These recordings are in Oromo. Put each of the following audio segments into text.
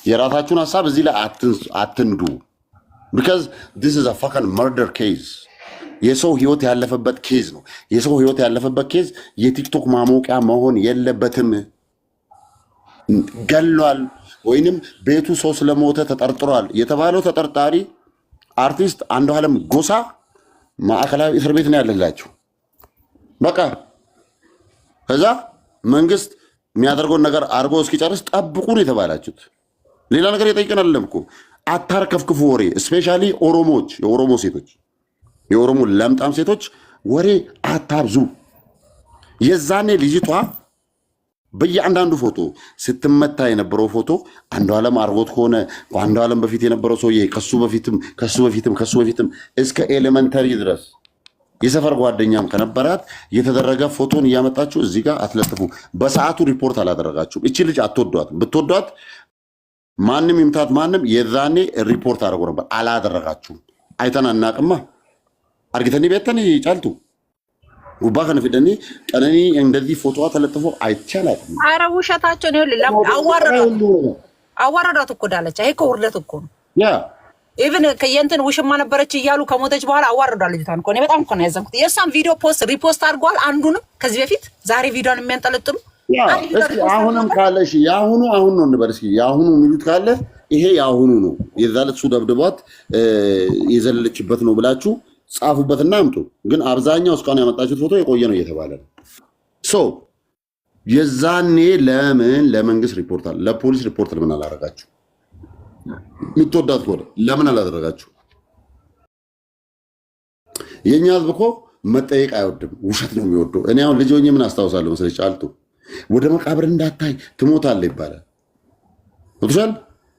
የራሳችሁን ሐሳብ እዚህ ላይ አትንዱ because this is a fucking murder case የሰው ህይወት ያለፈበት ኬዝ ነው የሰው ህይወት ያለፈበት ኬዝ የቲክቶክ ማሞቂያ መሆን የለበትም ገሏል ወይንም ቤቱ ሰው ስለሞተ ተጠርጥሯል የተባለው ተጠርጣሪ አርቲስት አንዱዓለም ጎሳ ማዕከላዊ እስር ቤት ነው ያለላችሁ በቃ ከዛ መንግስት የሚያደርገውን ነገር አርጎ እስኪጨርስ ጠብቁ ነው የተባላችሁት ሌላ ነገር የጠይቀናል እኮ አታርከፍክፉ ወሬ ስፔሻሊ ኦሮሞዎች የኦሮሞ ሴቶች የኦሮሞ ለምጣም ሴቶች ወሬ አታብዙ የዛኔ ልጅቷ በየአንዳንዱ ፎቶ ስትመታ የነበረው ፎቶ አንዱዓለም አርጎት ሆነ አንዱዓለም በፊት የነበረው ሰውዬ ከሱ በፊትም እስከ ኤሌመንተሪ ድረስ የሰፈር ጓደኛም ከነበራት የተደረገ ፎቶን እያመጣችሁ እዚህ ጋር አትለጥፉ በሰዓቱ ሪፖርት አላደረጋችሁም እቺ ልጅ አትወዷት ብትወዷት ማንም ይምታት ማንም የዛኔ ሪፖርት አድርጎ ነበር አላደረጋችሁም አይተን አናቅማ አርግተኒ ቤተኒ ጫልቱ ጉባ ከነፍደኒ ቀነኒ እንደዚህ ፎቶዋ ተለጥፎ አይቻላል አረ ውሸታቸው ነው አዋረዳት እኮ ዳለች ይሄ እኮ ውርደት እኮ ነው ያ ኢቭን ከየንትን ውሽማ ነበረች እያሉ ከሞተች በኋላ አዋረዳል ልጅቷን እኮ ነው በጣም እኮ ነው ያዘንኩት የሷን ቪዲዮ ሪፖስት አድርጓል አንዱንም ከዚህ በፊት ዛሬ ቪዲዮን የሚያንጠለጥሉ ያ እስኪ አሁንም ካለሽ ያሁኑ አሁን ነው እንበል እስኪ ያሁኑ የሚሉት ካለ ይሄ ያሁኑ ነው የዛለት ሱ ደብድቧት የዘለለችበት ነው ብላችሁ ጻፉበትና አምጡ ግን አብዛኛው እስካሁን ያመጣችሁት ፎቶ የቆየ ነው እየተባለ ነው ሶ የዛኔ ለመንግስት ሪፖርት አለ ለፖሊስ ሪፖርት ለምን አላደረጋችሁ ምትወዳት ኮደ ለምን አላደረጋችሁ የኛ ህዝብ እኮ መጠየቅ አይወድም ውሸት ነው የሚወደው እኔ አሁን ልጅ ሆኜ ምን አስታውሳለሁ መሰለኝ ጫልቱ ወደ መቃብር እንዳታይ ትሞታለህ ይባላል ወጥቷል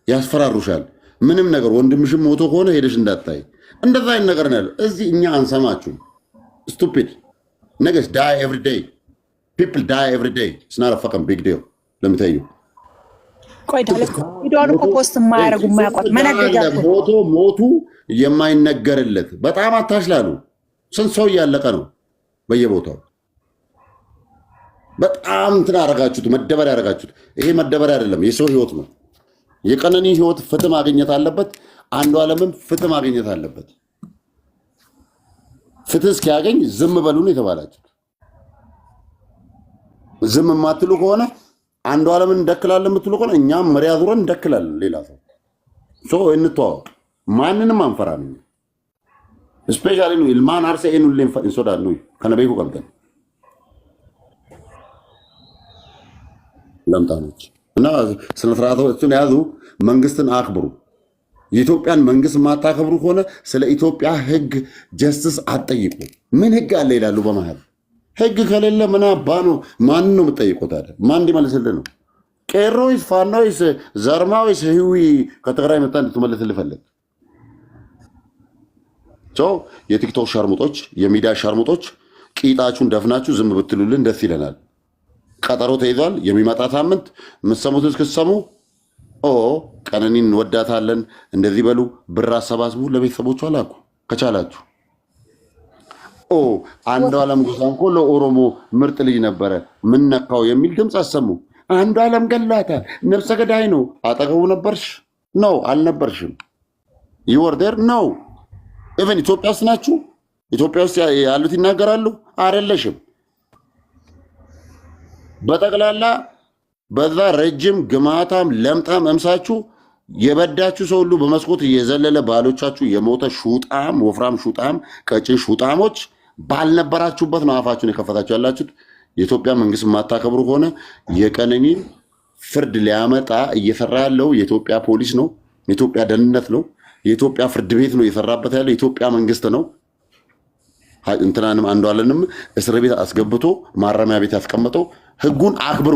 ያስፈራሩሻል ምንም ነገር ወንድምሽም ሞቶ ከሆነ ሄደሽ እንዳታይ እንደዛ አይነት ነገር ነው ያለው እዚህ እኛ አንሰማችሁ stupid niggas die every day people die every day it's not a fucking big deal let me tell you ቆይ ዳለ ቪዲዮውን እኮ ፖስት ማያረጉ ማያቋት መነገጃቸው ሞቱ የማይነገርለት በጣም አታሽላሉ ስንት ሰው ያለቀ ነው በየቦታው በጣም እንትን አረጋችሁት መደበሪያ አረጋችሁት ይሄ መደበሪያ አይደለም የሰው ህይወት ነው የቀነኒ ህይወት ፍትህ ማግኘት አለበት አንዱዓለምም ፍትህ ማግኘት አለበት ፍትህ እስኪያገኝ ዝም በሉ ነው የተባላችሁት ዝም ማትሉ ከሆነ አንዱዓለምን እንደክላለን የምትሉ ከሆነ እኛም መሪያ ዙረን እንደክላለን ሌላ ሰው እንተዋወቅ ማንንም አንፈራም ስፔሻሊ ነው ኢልማን አርሰ ኤኑልን ፈንሶዳ ነው ከነበይኩ ቀምተን ለምታኖች እና ስለ ስርዓቶችን ያዙ መንግስትን አክብሩ የኢትዮጵያን መንግስት ማታከብሩ ከሆነ ስለ ኢትዮጵያ ህግ ጀስቲስ አትጠይቁ ምን ህግ አለ ይላሉ በመሃል ህግ ከሌለ ምን አባኑ ማን ነው የምትጠይቁት አይደል ማን እንዲመልስልህ ነው ቄሮይስ ፋኖይስ ዘርማዊስ ህዊ ከትግራይ መጣ እንድትመልስልህ ፈለግ የቲክቶክ ሸርሙጦች የሚዲያ ሸርሙጦች ቂጣችሁን ደፍናችሁ ዝም ብትሉልን ደስ ይለናል ቀጠሮ ተይዟል የሚመጣ ሳምንት ምሰሙት እስከሰሙ ቀነኒን እንወዳታለን እንደዚህ በሉ ብር አሰባስቡ ለቤተሰቦቿ ላኩ ከቻላችሁ አንዱዓለም ጎሳን እኮ ለኦሮሞ ምርጥ ልጅ ነበረ ምን ነካው የሚል ድምፅ አሰሙ አንዱዓለም ገላታል ነፍሰ ገዳይ ነው አጠገቡ ነበርሽ ነው አልነበርሽም you were there no even ኢትዮጵያ ውስጥ ናችሁ ኢትዮጵያ ውስጥ ያሉት ይናገራሉ አይደለሽም በጠቅላላ በዛ ረጅም ግማታም ለምጣም እምሳችሁ የበዳችሁ ሰው ሁሉ በመስኮት እየዘለለ ባሎቻችሁ የሞተ ሹጣም ወፍራም ሹጣም ቀጭን ሹጣሞች ባልነበራችሁበት ነው አፋችሁን የከፈታችሁ ያላችሁት የኢትዮጵያ መንግስት ማታከብሩ ሆነ የቀነኒን ፍርድ ሊያመጣ እየሰራ ያለው የኢትዮጵያ ፖሊስ ነው የኢትዮጵያ ደህንነት ነው የኢትዮጵያ ፍርድ ቤት ነው እየሰራበት ያለው የኢትዮጵያ መንግስት ነው እንትናንም አንዱዓለምንም እስር ቤት አስገብቶ ማረሚያ ቤት ያስቀመጠው ህጉን አክብሩ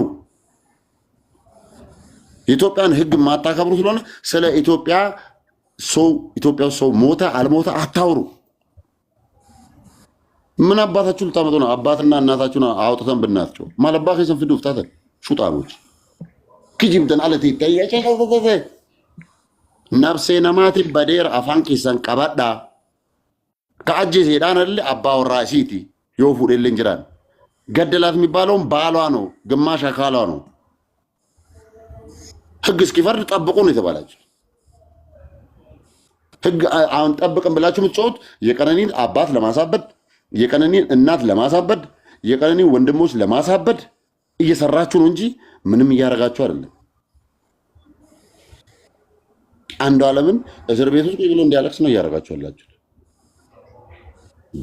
የኢትዮጵያን ህግ ማታከብሩ ስለሆነ ስለ ኢትዮጵያ ሰው ሞተ አልሞተ አታውሩ ምን አባታችሁ ልታመጡ ነው አባትና እናታችሁን አውጥተን ብናስጨው ማለባከ ሰንፍዱ ፍታተ ሹጣሞች ክጂምተን አለቲ ተያጨ ነፍሴ ነማቲ በዴር አፋንኪ ሰንቀበዳ ከአጄ ሄዳን አይደል አባወራ ሲቲ የወፉደልን ጅራን ገደላት የሚባለውም ባሏ ነው ግማሽ አካሏ ነው ህግ እስኪፈርድ ጠብቁ ነው የተባላችሁ። ህግ አሁን ጠብቅን ብላችሁ የምትጮሁት የቀነኒን አባት ለማሳበድ፣ የቀነኒን እናት ለማሳበድ፣ የቀነኒን ወንድሞች ለማሳበድ እየሰራችሁ ነው እንጂ ምንም እያደረጋችሁ አይደለም። አንዱዓለምን እስር ቤት ውስጥ ብሎ እንዲያለቅስ ነው እያደረጋችሁ ያላችሁት።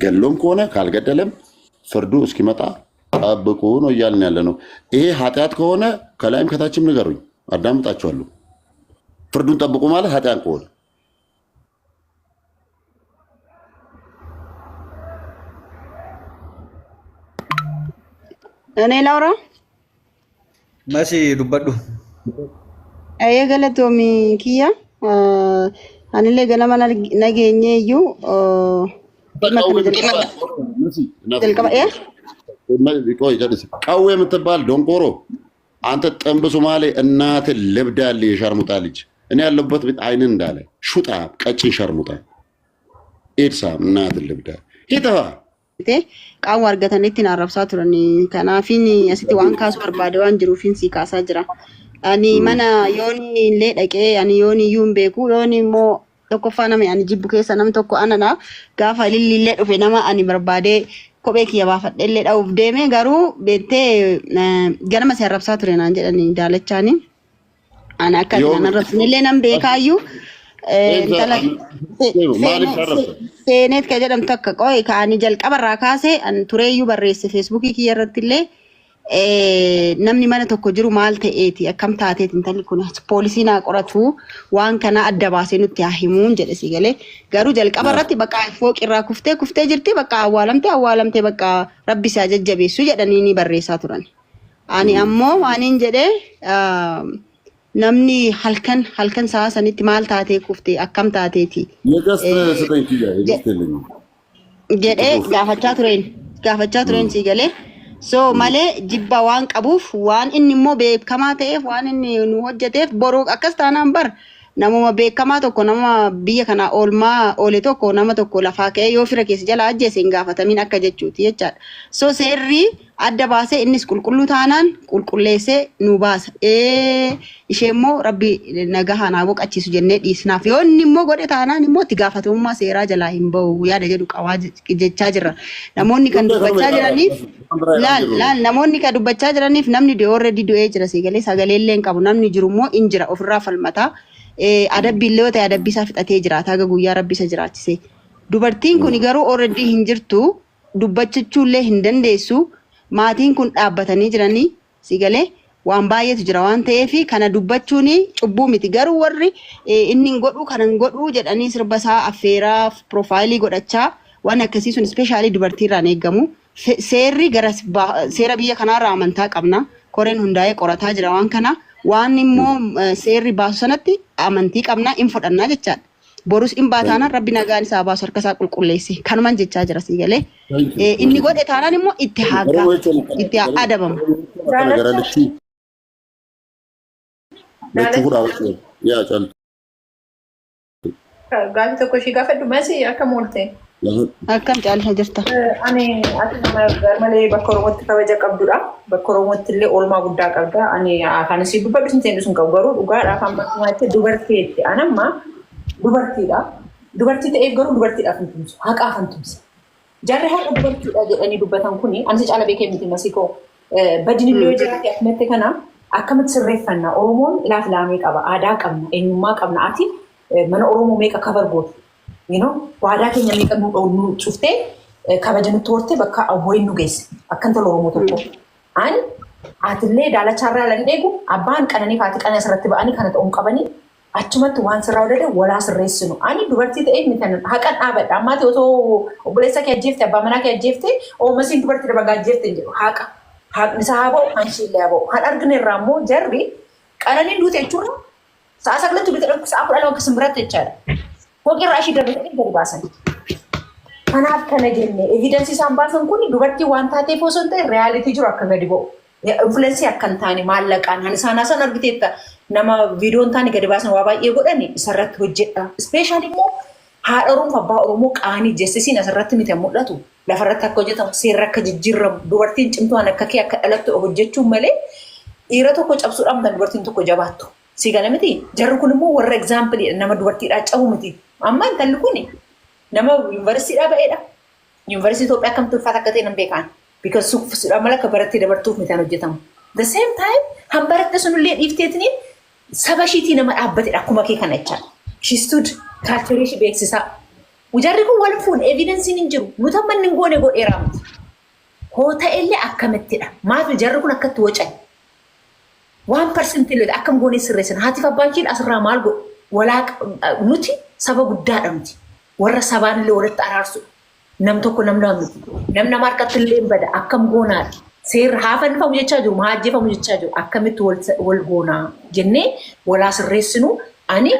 ገሎም ከሆነ ካልገደለም ፍርዱ እስኪመጣ ጠብቁ ነው እያልን ያለ ነው። ይሄ ኃጢአት ከሆነ ከላይም ከታችም ንገሩኝ፣ አዳምጣችኋለሁ። ፍርዱን ጠብቁ ማለት ኃጢአት ከሆነ እኔ ላውራ መሲ ዱበዱ ገለቶሚ ኪያ አንሌ ገነማ ነገኘዩ ቀው የምትባል ዶንቆሮ አንተ ጥንብ ሶማሌ እናትን ልብዳል የሸርሙጣ ልጅ እኔ ያለበት ቤት አይንን እንዳለ ሹጣ ቀጭን ሸርሙጣ ኤድሳ እናትን ልብዳ ሂተባ ቃው አርገተኔቲን አረብሳ ቱረኒ ከናፊን አሲቲ ዋን ካሱ በርባደ ዋን ጅሩፊን ሲካሳ ጅራ አኒ መና ዮኒ ሌደቄ አኒ ዮኒ ዩን ቤኩ ዮኒ ሞ tokkoffaa nama ani jibbu keessa nam tokko anana gaafa lillillee dhufe nama ani barbaade kophee kiyya baafadhe illee dha'uuf deeme garuu beektee ganama si arrabsaa ture naan jedhani daalachaani ani akka nan arrabsinillee nan beekaayyuu intala seeneet ka jedhamtu akka qo'e kaanii jalqabarraa kaasee ani tureeyyuu barreesse feesbuukii kiyya irratti illee namni mana tokko jiru maal ta'eeti akkam taateeti intalli kun poolisiin haa qoratu waan kana adda baasee nutti haa himuun jedhe si galee garuu jalqaba irratti bakka fooqirraa kuftee jirti bakka awwaalamtee bakka rabbi isaa jajjabeessu jedhanii ni barreessaa turan. Ani ammoo waaniin jedhe namni halkan sa'a sanitti maal taatee kuftee akkam taateeti jedhee gaafachaa tureen si galee. So malee jibba waan qabuuf waan inni immoo beekamaa ta'eef waan inni nu hojjeteef boruu akkas taanaan bar namuma beekamaa tokko nama biyya kana oolmaa oole tokko nama tokko lafaa ka'ee yoo fira keessa jala ajjeese hin gaafatamin akka jechuuti jechaadha. So seerri adda baasee innis qulqulluu taanaan qulqulleessee nu baasa. Ishee immoo rabbi nagahaa naa boqachiisu jennee dhiisnaaf yoo inni immoo godhe taanaan immoo itti gaafatamummaa seeraa jalaa hin bahu yaada jedhu qabaa jechaa jirra. Namoonni kan dubbachaa jiraniif namoonni kan dubbachaa jiraniif namni already du'ee jira sigalee sagaleellee hin qabu namni jiru immoo in jira ofirraa falmataa. Adabbii illee yoo ta'e adabbii isaa fixatee jiraata haga guyyaa rabbi isa jiraachise. Dubartiin kun garuu already hin jirtu dubbachuullee hin dandeessu. Maatiin kun dhaabbatanii jiranii sigalee waan baay'eetu jira waan ta'eef kana dubbachuun cubbuu miti garuu warri inni godhu kanan godhu jedhanii sirba isaa affeeraa profaayilii godhachaa waan akkasii sun ispeeshaalii dubartiirraan eegamu. Seerri gara seera biyya kanaarraa amantaa qabna. Koreen hundaa'ee qorataa jira waan kana waan immoo seerri baasu sanatti amantii qabna in fudhannaa jechaadha. Borus in baataana rabbi nagaan isaa baasu harka isaa qulqulleesse kanumaan jechaa jira si galee inni godhe taanaan immoo itti haagaa itti adabama. Gaafi tokko ishee gaafadhu Masi akkam oolte? Akkam caalaa jirta? Ani malee bakka Oromootti kabaja qabdudha. Bakka Oromootti illee oolmaa guddaa qabda. Ani afaan isii dubbadhu sin seendu sun qabu garuu dhugaadha afaan bakkumaatti dubarteetti. Anamma dubartiidha. Dubartii ta'eef garuu dubartiidhaaf hin tumsu. Haqaaf hin tumsa. Jarri haqa dubartiidha jedhanii dubbatan kuni ani caala beekee miti Masikoo. Badin illee yoo jiraate akkamitti kana akkamitti sirreeffannaa Oromoon ilaaflaamee qaba. Aadaa qabna, eenyummaa qabna. Ati mana Oromoo meeqa kabar gootu? Waadaa keenya meeqa nu cuftee kabaja nutti hortee bakka awwooyin nu geesse. Akkan tolu Oromoo tokko. Ani atillee daalachaarraa lan eegu abbaan qananii fi haati qananii asirratti ba'anii kana ta'uun qabanii achumatti waan sirraa hojjete walaa sirreessinu. Ani dubartii ta'eef mitan haqan dhaabadha. Ammaati otoo obboleessa kee ajjeefte abbaa manaa kee ajjeefte oomasiin dubartii dabagaa ajjeefte hin jedhu haqa. Haqni isaa haa ba'u hanshiillee haa ba'u. Haan argine irraa immoo jarri qananiin duute jechuudha. Sa'a sagalatti duute dhabdu sa'a kudha lama akkasuma biratti jechaadha. Hoogirraa ishii darbatanii gadi baasan. Kanaaf kana jenne evidensii isaan baasan kun dubartii waan taateef osoo hin ta'e reyaalitii jiru akka gadi ba'u. Influensii akka hin taane maallaqaan hani isaan argiteetta nama viidiyoon taane gadi baasan waa baay'ee godhani isarratti hojjedha. Ispeeshaali immoo haadha Oromoo abbaa Oromoo qaanii jessisiin asirratti miti mul'atu. Lafarratti akka hojjetamu seerri akka jijjiiramu dubartiin cimtuun akka kee akka dhalattu hojjechuun malee dhiira tokko cabsuudhaan dubartiin tokko jabaattu. Sigala miti jarri kun immoo warra example nama dubartiidhaa cabu miti. Amma intalli kun nama yuunivarsiitiidhaa ba'eedha. Yuunivarsiitii Itoophiyaa akkamitti ulfaata akka ta'e nan beekan. Because suffisuudha mala akka barattee dabartuuf mitaan hojjetamu. The same time hambaratte sunillee dhiifteetiniin saba ishiitii nama dhaabbateedha akkuma kee kana jechaadha. She stood kaalcharii ishee beeksisaa. Jarri kun wal fuun evidensiin hin jiru. Nuti amma inni goone godheeraa miti. Hoo ta'ellee akkamittidha. Maaf jarri kun akkatti wacan. 1% illee akkam goonee sirreessan. Haatiif abbaan isheen asirraa maal godhu? Nuti saba guddaadha miti. Warra sabaan illee walitti araarsu. Nam tokko nam lama miti. Nam nama harkatti illee hin bada. Akkam goonaadha. Seerri haafannifamu jechaa jiru. Mahajjeefamu jechaa jiru. Akkamitti wal goonaa jennee walaa sirreessinu. Ani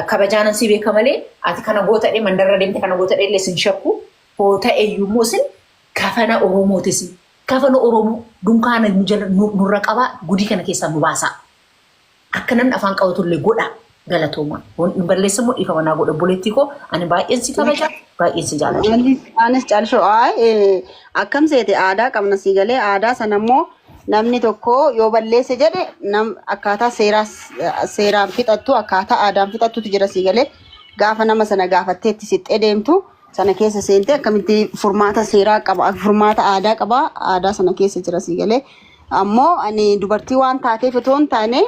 kabajaanan si beeka malee ati kana gootadhee mandarra deemte kana gootadhee illee sin shakku. Hoo ta'eyyuu immoo sin kafana Oromootis. Kafana Oromoo dunkaana nurra qabaa gudii kana keessaa nu baasaa. Akka namni afaan qabatullee godha galatooma. Balleessamuu dhiifama naa godha buleettii koo ani baay'een si kabaja baay'een si jaalladha. Anis caalshoo akkam seete aadaa qabna si galee aadaa sana immoo namni tokko yoo balleesse jedhe akkaataa seeraan fixattu akkaataa aadaan fixattutu jira si galee gaafa nama sana gaafatteetti sixxee deemtu. Sana keessa seente akkamitti furmaata seeraa qaba furmaata aadaa qaba aadaa sana keessa jira si galee ammoo ani dubartii waan taateef otoo hin taane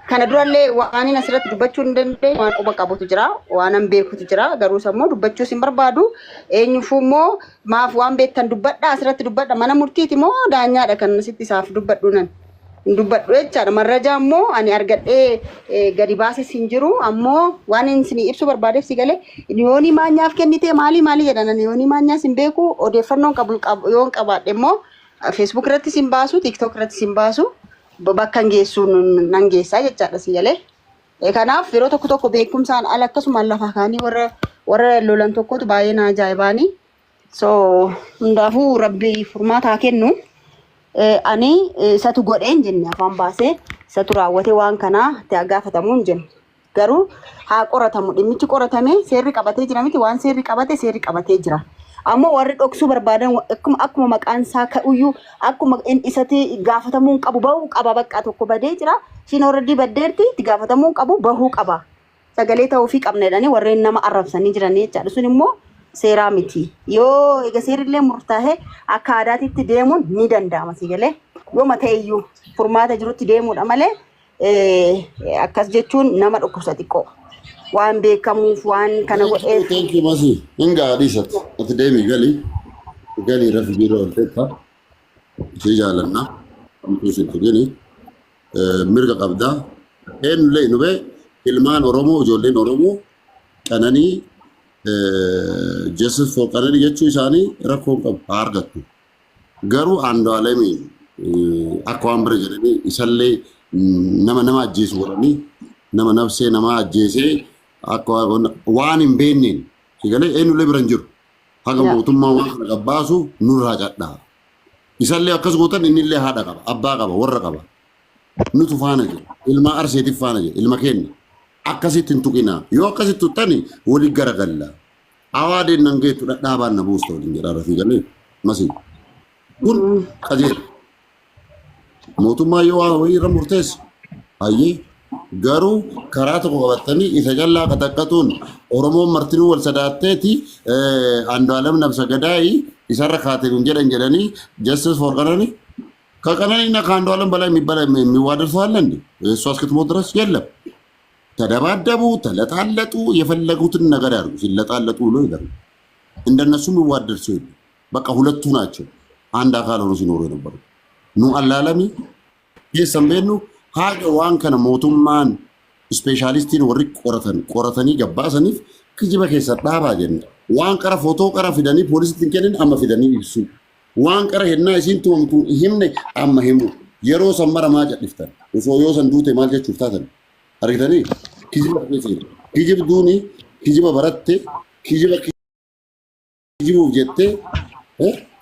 kana durallee waan inni asirratti dubbachuu hin dandeenye waan quba qabutu jira waan an beekutu jira garuu sammoo dubbachuus hin barbaadu eenyuufuu immoo maaf waan beektan dubbadha asirratti dubbadha mana murtiiti moo daanyaadha kan asitti isaaf dubbadhu nan dubbadhu jechaadha marrajaa immoo ani argadhee gadi baases hin jiru ammoo waan isin ibsu barbaadeef si galee yoonii maanyaaf kennite maali jedhan yoonii maanyaas hin beeku odeeffannoon qabu yoon qabaadhe immoo Facebook irratti sin baasu TikTok irratti sin baasu bakka geessu nan geessaa jechaadha si galee kanaaf yeroo tokko beekumsaan ala akkasumaan lafa kaanii warra lolan tokkotu baay'ee na ajaa'ibaanii so hundaafuu rabbi furmaata kennu. Ani satu godheen jenne afaan baasee satu raawwate waan kanaa ta'aa gaafatamuun jennu garuu haa qoratamu dhimmichi qoratamee seerri qabatee jira miti waan seerri qabatee jira ammoo warri dhoksuu barbaadan akkuma maqaan isaa ka'uyyuu akkuma isatti gaafatamuun qabu bahuu qaba bakka tokko badee jira shin already baddeerti itti gaafatamuun qabu bahuu qaba sagalee ta'uu fi qabneedhani warreen nama arrabsanii jiran jechaadha sun immoo seeraa miti yoo ega seerillee murtaa'e akka aadaatitti deemuun ni danda'ama si galee yoo mata'eyyuu furmaata jirutti deemuudha malee akkas jechuun nama dhukkubsa xiqqoo waan beekamuuf waan kana godheef. Thank you Masi. Inga Adisat ati deemi gali rafi biro olteetta si jaalanna amtuusitti gini mirga qabdaa eenyullee nube ilmaan Oromoo ijoolleen Oromoo qananii Justice for Qananii jechuu isaanii rakkoon qabu haa argattu. Garuu Andu'aalemiin akka waan bira jedhanii isallee nama ajjeesu godhanii nama nafsee nama ajjeesee akka waan hin beekneen sigalee eenyullee bira hin jiru. Haga mootummaa waan kana qabbaasu nurraa cadhaa. Isallee akkas gootan innillee haadha qaba, abbaa qaba, warra qaba. Nutu faana jira. Ilma arseetiif faana jira. Ilma keenya. Akkasitti hin tuqinaa. Yoo akkasitti tuqxani walii garagalla. Awaadeen nan geettu dhaabaan na buusta waliin jedhaa rafii galee masii. Kun qajeela. Mootummaa yoo waa wayii irra murteessa. Hayyee garuu karaa tokko qabatanii isa jallaa qaxaqqatuun Oromoon martinuu wal sadaatteeti Andu'aalem Nabsa Gadaayi isarra kaateen jedhanii Justice for Qananii ከቀነኒና ከአንዱዓለም በላይ የሚዋደድ ሰው አለ እንዴ? እሱ እስክትሞት ድረስ የለም። ተደባደቡ፣ ተለጣለጡ፣ የፈለጉትን ነገር ያርጉ። ሲለጣለጡ ብሎ ይላል። እንደነሱ የሚዋደድ ሰው የለም። በቃ ሁለቱ ናቸው አንድ አካል ሆኖ ሲኖሩ የነበሩ ኑ አላለሚ የሰምቤኑ ሀገ ዋን ከነ ሞቱማን ስፔሻሊስቲን ወሪ ቆረተኒ ገባሰኒፍ ክጅበ ከሰ ዳባ ጀነ ዋን ቀረ ፎቶ ቀረ ፊደኒ ፖሊስ ትንከንን አመ ፊደኒ ይሱ waan qara hennaa isin tuumtu himne amma himu yeroo sammara maa jedhiftan osoo yoo san duute maal jechuuf taatan argitanii kijiba duuni kijiba baratte kijibuuf jettee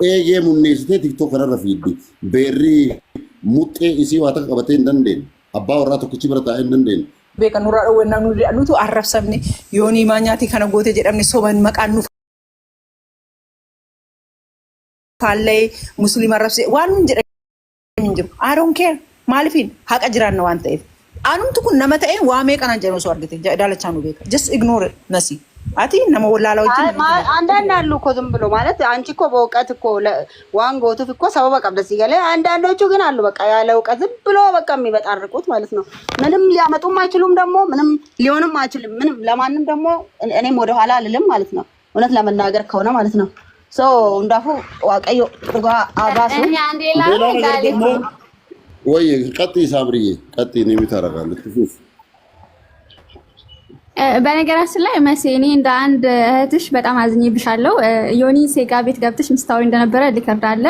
eegee munneessitee tiktoo kanarra fiiddi beerrii muxxee isii waa takka qabatee hin dandeenye abbaa warraa tokkichi bira taa'ee hin dandeenye. Beekan nurraa dhowwannaa nuti arrabsamne yoonii maanyaatii kana goote jedhamne soban maqaan nuuf. Kaallee Musliima arrabsee waan jedhamu hin jiru. I don't care. Maaliifin haqa jiraanna waan ta'eef. Anum tukun nama ta'e waa meeqan jedhamu soo argite daalachaa nu beeka. Just ignore it nasi. Ati nama wallaalaa wajjin አንዳንድ አሉ እኮ ዝም ብሎ ማለት አንቺ እኮ በእውቀት እኮ ዋን ጎቱ እኮ ሰበብ ቀብደ ሲገለ አንዳንዶቹ ግን አሉ በቃ ያለ እውቀት ዝም ብሎ በቃ የሚበጣርቁት ማለት ነው። ምንም ሊያመጡም አይችሉም ደግሞ ምንም ሊሆንም አይችልም ምንም ለማንም ደግሞ እኔም ወደ ኋላ አልልም ማለት ነው። እውነት ለመናገር ከሆነ ማለት ነው። ሶ እንዳፉ ዋቀዮ ዱጋ አባሱ ወይ ቀጥይ ሳምሪዬ ቀጥይ ነው የሚታረጋለች ትፉፍ በነገራችን ላይ መሲ እኔ እንደ አንድ እህትሽ በጣም አዝኜብሻለሁ። ዮኒ ሴጋ ቤት ገብተሽ ምስታወሪ እንደነበረ ሊከርድ አለ።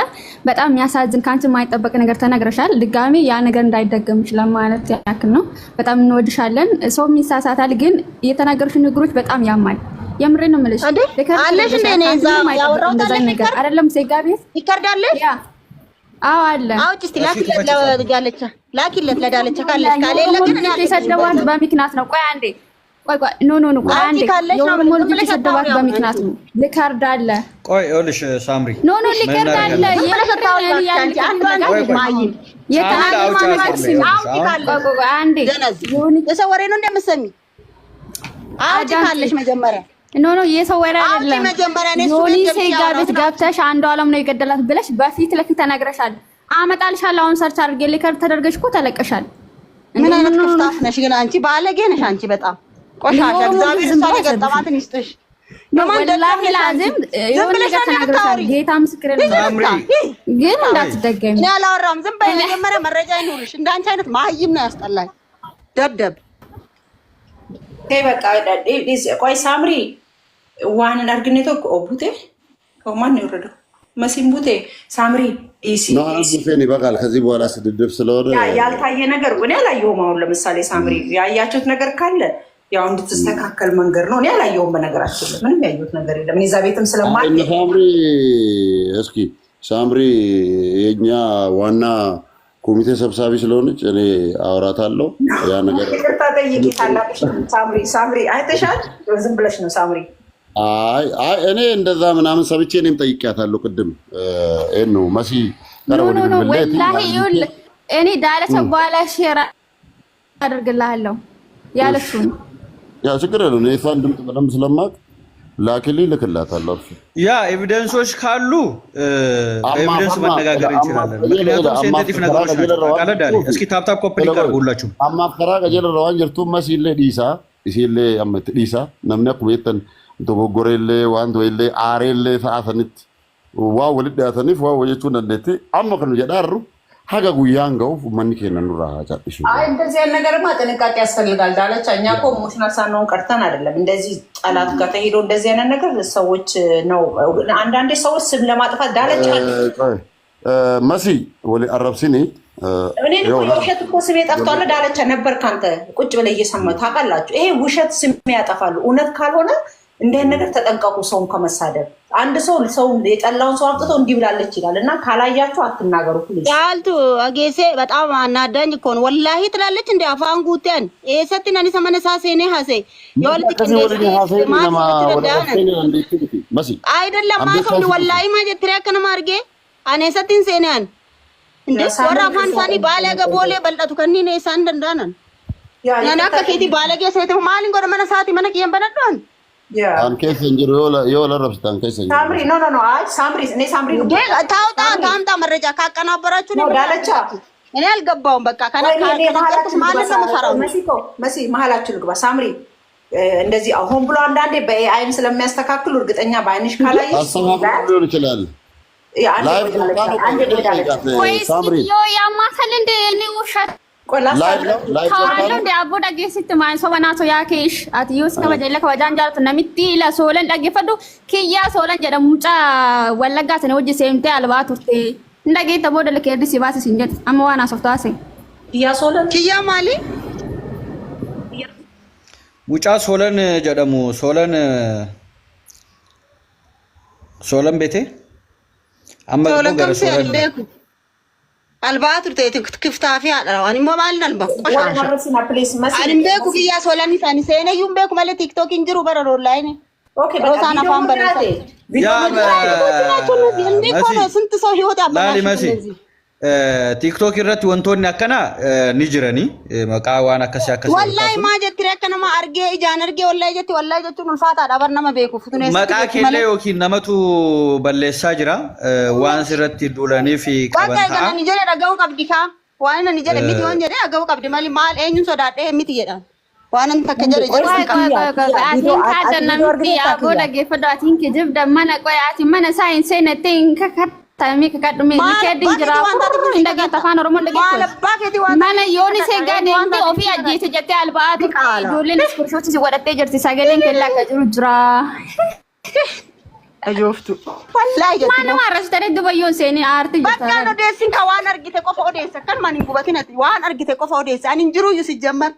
በጣም የሚያሳዝን ካንቺ የማይጠበቅ ነገር ተነግረሻል። ድጋሚ ያ ነገር እንዳይደገም ይችላል ማለት ያክል ነው። በጣም እንወድሻለን። ሰው የሚሳሳታል፣ ግን የተናገሩሽ ንግሮች በጣም ያማል። የምሬን ነው የምልሽ። አለሽ እንደ እኔ እዛ ያወራው ነገር አይደለም። ሴጋ ቤት ይከርዳለሽ? አዎ አለ። አውጭ እስቲ ላኪለት ለዳለቻ ላኪለት ለዳለቻ ካለሽ ካለለ ግን እኔ ተሰደዋት በምክንያት ነው። ቆይ አንዴ ቆይ ኖ አንዴ የሆነ ሞልጅ ተሰደባት በምክንያት ነው። ልካርድ አለ። ቆይ ይኸውልሽ ሳምሪ ኖ ልካርድ አለ። አንዴ የሰው ወሬ ነው እንደምትሰሚ አውጭ ካለሽ መጀመሪያ ኖ የሰው ወሬ አይደለም። ዮኒ ሴጋ ቤት ገብተሽ አንዱ አለም ነው የገደላት ብለሽ በፊት ለፊት ተናግረሻል። አመጣልሻለሁ አሁን ሰርች አድርጌ ልካርድ ተደርገሽ እኮ ተለቀሻል። ምን አይነት ክፍታፍ ነሽ ግን አንቺ ባለጌ ነሽ አንቺ በጣም ቆሻሻ እግዚአብሔር ሰው ገጠማትን ይስጥሽ። ወላሂ ላዝም የሆነ ነገር ተናግረሻል። ጌታ ምስክሬ ነው። ግን እንዳትደገሚ እኔ አላወራም። ዝም በይ መጀመሪያ መረጃ ይኑርሽ። እንዳንቺ አይነት ማህይም ነው ያስጠላኝ ደደብ። በቃ ቆይ ሳምሪ ዋንን አርግኔቶ ኦቡቴ ማን ነው የወረደው? መሲም ቡቴ ሳምሪ ቡቴን ይበቃል። ከዚህ በኋላ ስድድብ ስለሆነ ያልታየ ነገር እኔ አላየሁም። አሁን ለምሳሌ ሳምሪ ያያችሁት ነገር ካለ ያው እንድትስተካከል መንገድ ነው። እኔ አላየሁም። በነገራችን ምንም ያየሁት ነገር የለም። እኔ እዛ ቤትም ስለማል ሳምሪ እስኪ ሳምሪ የኛ ዋና ኮሚቴ ሰብሳቢ ስለሆነች እኔ አወራታለሁ። ያ ነገር ይቅርታ ጠይቂ ታላቅሽ ሳምሪ አይተሻል። ዝም ብለሽ ነው ሳምሪ። አይ እኔ እንደዛ ምናምን ሰብቼ እኔም ጠይቄያታለሁ ቅድም ነው መሲ ወላሂ እኔ ዳለሰ በኋላ ሼር አደርግልሃለሁ ያለሽውን ያው ችግር የለውም። እኔ ድምፅ በደንብ ስለማውቅ ላኪልኝ ልክላታለሁ። ያ ኤቪደንሶች ካሉ ኤቪደንስ መነጋገር እንችላለን። ምክንያቱም ሴንሲቲቭ ነገሮች ናቸው። እስኪ ታፕታፕ ኮፒ ሊቀርቡ ሁላችሁም አማፈራ ቀጀለራዋን ጀርቱ መሲሌ ዲሳ ኢሲሌ አመት ዲሳ ነምነ ኩቤተን ዶጎጎሬሌ ዋንት ወይሌ አሬሌ ሰዓተንት ዋው ወልዳተንፍ ዋው ወየቹን እንደት አመከኑ ጀዳሩ ሀጋ ጉያን ገው ማን ከነኑ ራቻጥሹ እንደዚህ አይነት ነገርማ ጥንቃቄ ያስፈልጋል። ዳለቻ እኛ እኮ ኢሞሽናል ሳንሆን ቀርተን አይደለም። እንደዚህ ጠላት ጋር ተሄዶ እንደዚህ አይነት ነገር ሰዎች ነው አንዳንዴ ሰዎች ስም ለማጥፋት ዳለቻ መሲ ወሊ አረብሲኒ እኔ ነው ውሸት እኮ ስሜ ጠፍቷል። ዳለቻ ነበር ካንተ ቁጭ ብለ እየሰማህ ታውቃላችሁ። ይሄ ውሸት ስም ያጠፋሉ። እውነት ካልሆነ እንደዚህ ነገር ተጠንቀቁ። ሰውን ከመሳደብ አንድ ሰው የጠላውን ሰው አምጥቶ እንዲህ ብላለች ይላል እና ካላያችሁ አትናገሩ። ያልቱ አጌሴ በጣም አናዳኝ እኮ ነው ወላሂ ትላለች። እንደ አፋን ጉቴን ኤሰቲን አኒ ሰመነሳ ሴኔ ሀሴ አይደለም ማሰው ወላሂ ማጀትሪያ ከነማ አርጌ አኔሰቲን ሴኔያን እንደ ወራ አፋን ሳኒ ባለገ ቦሌ በልጣቱ ከኒ ነው ሳን ደንዳናን ያና ከኬቲ ባለገ ሴት ማሊን ጎረ መነሳቲ መነቂየን በነዷን አን ከሰንጀሮ የወለ ረብስታን ከሰንጀሮ ሳምሪ ኖ አይ ሳምሪ እኔ ሳምሪ ታምጣ መረጃ ካቀናበራችሁ ነው ዳለቻ እኔ አልገባውም። በቃ ከነካከስ ማለት ነው መሰራው መሲ መሀላችሁ ልግባ። ሳምሪ እንደዚህ አሁን ብሎ አንዳንዴ በኤአይም ስለሚያስተካክሉ እርግጠኛ ባይንሽ ካላይ አስተካክሉ ሊሆን ይችላል። ሳምሪ ያማከል እንደ እኔ ውሸት Kawaanoo daaboo dhageessitti maansoo banaasoo yaa keesh ati yoo iska bajaajila kabajaan jaalatu namitti ila soolan dhaggeeffadhu kiyyaa soolan jedhamu mucaa wallaggaa sana hojii seemtee albaa turte hin dhageetta booda likeerdi si baase siin jedhe amma waan haasoftaa se kiyyaa soolan kiyyaa maali mucaa soolan jedhamu soolan beete amma gara soolan አልባቱ ክፍታፊ አዳው አኒ ሞባይል አልባ ቆሻሻ አኒ ቤኩ ኪያ ሶላኒ ሳኒ ሰነዩም ቤኩ ማለት ቲክቶክ እንጅሩ በረሮ ላይ ነው። ኦኬ በጣም አፋን በለታ ያ እንዴ ኮነ ስንት ሰው ህይወት ያበላሽ እንደዚህ TikTok irratti wantoonni akkana ni jirani maqaa waan akkasii wallahi ma jettire akkana ma argee ijaan argee wallahi jetti wallahi jechuun ulfaataadha bar nama beekuuf tunees maqaa keellee yookiin namatu balleessaa jira waan sirratti duulanii fi qaban ta'a bakka ni jedhe dhaga'uu qabdi ka waan ni jedhe miti waan jedhe dhaga'uu qabdi mali maal eenyuun sodaadhee miti jedhan waan akka jedhe atiin kaadda namti yaaboo dhaggeeffadhu atiin kijibda mana qoy atiin mana saayinsee nettiin kakkat Tami kakadumi nikedi jira indaga tafan oromo dhaggeeffadhu mana yooni seegaa deemte ofii ajjeese jettee albaatu ijoolleen iskurshooti si godhattee jirti sagaleen kellaa akka jiru jira ajooftu wallahi jetti mana marrastare dubayyoon seeni aarti jirta bakka odeessin ka waan argite qofa odeessa kan mani gubatinati waan argite qofa odeessa anin jiru yusi jamman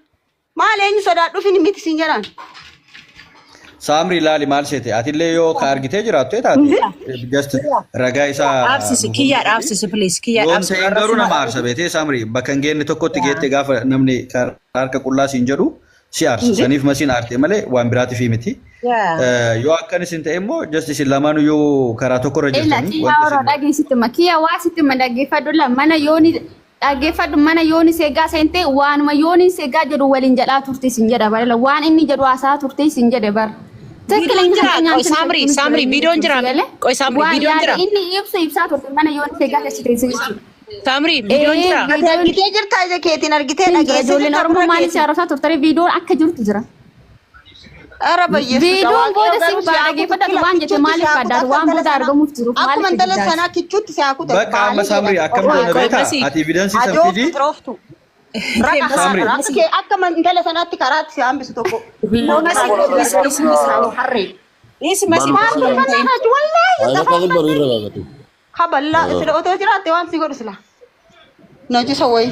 maal eenyu sodaadhu fin miti sin jedhan Samri laali maal seete atillee yoo ka argitee jiraattu taate just ragaa isaa absisi kiyyaadha please kiyyaadha absisi yoon ta'e garuu nama aarsa beetee Samri bakka hin geenne tokkotti geette gaafa namni harka qullaa siin jedhu si aarsa saniif masiin aartee malee waan biraatiif miti yoo akkanis hin ta'e immoo just isin lamaanuu yoo karaa tokko irra jirtanii wanti dhageessitti makiyya waa sitti dhaggeeffadhu mana yooni dhaggeeffadhu mana yooni seegaa seentee waanuma yooni seegaa jedhu waliin jedhaa turte sin jedha bara waan inni jedhu haasaa turte sin jedhe bara Samri bidon jira ቆይ ሳምሪ bidon jira inni ibsaa turte mana yooni seegaa keessatti Samri bidon jira argitee jirta ija keetiin argitee dhageesse ijoolleen oromoo maaliif siyaarsaa turte bidoon akka jirtu jira ara bayyeessu bidoon booda si dhaggeeffadhu waan jette maaliif faddaatu waan booda argamuuf jiru maaliif akkuma intala sana kichuutti siyaakuta bakka amma Samri akkam godha beektaa ati evidence sabtidi Samri akka man intala sanatti karaatti si hambisu tokko kaballa sila otoo jiraatte waan si godhu sila najisa way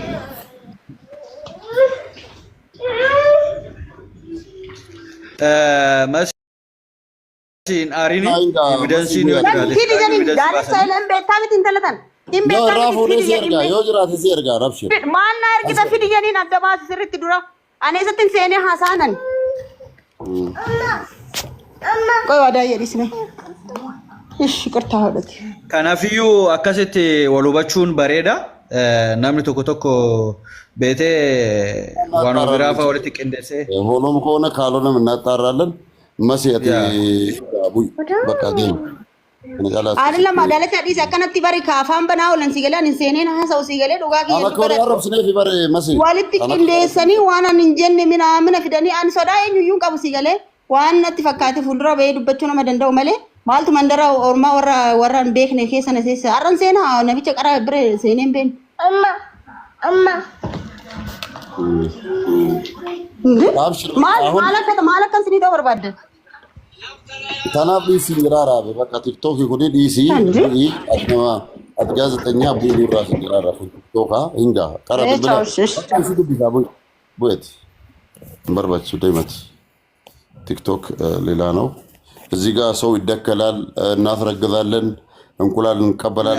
masiin arini evidence ni wajjiraate fidi jedhin gaari saayilan beektaa miti intala tan yoo raafuu si ergaa yoo jiraate si ergaa rabshi maal na ergita fidi jedhin adda baasi sirritti dura aneesatti seenee haasaanan qoy wadaa jedhisne ishi qurtaa hodhati kanaafiyuu akkasitti wal hubachuun bareeda namni tokko tokko beetee waan biraafa walitti qindeessee ሆኖም ከሆነ ካልሆነም እናጣራለን መስየት በቃ ግን አይደለም አዳለች አዲስ አከነቲ ባሪ ካፋን በናውለን ሲገላን እንሰኔን ሀሳው ሲገለ ዱጋቂ አለኮሪ አረብ ስኔ ፊበር መሲ ወልቲ ቅንዴሰኒ ዋናን እንጀን ምናምን ፍደኒ አንሶዳ የኙን ቀቡ ሲገለ ዋናት ፈካቲ ፉልራ በይዱበቹ ነው መደንደው መለ ማልቱ መንደራ ኦርማ ወራን ቤክነ ከሰነ ሲሰ አረን ሴና ነብቸ ቀራ ብረ ሴኔን ቤን አማ ማለከን ስኒ ተወርባደ ተናብ ዲሲ ይራራ በቃ ቲክቶክ ይሁን ዲሲ አትጋዜጠኛ ቡሉ ራስ ይራራ ቲክቶክ እንጋ ቀረብ ብለ እሱ ቢዛ ቦት በርባቹ ደይመት ቲክቶክ ሌላ ነው እዚህ ጋር ሰው ይደከላል እናስረግዛለን እንቁላል እንቀበላለን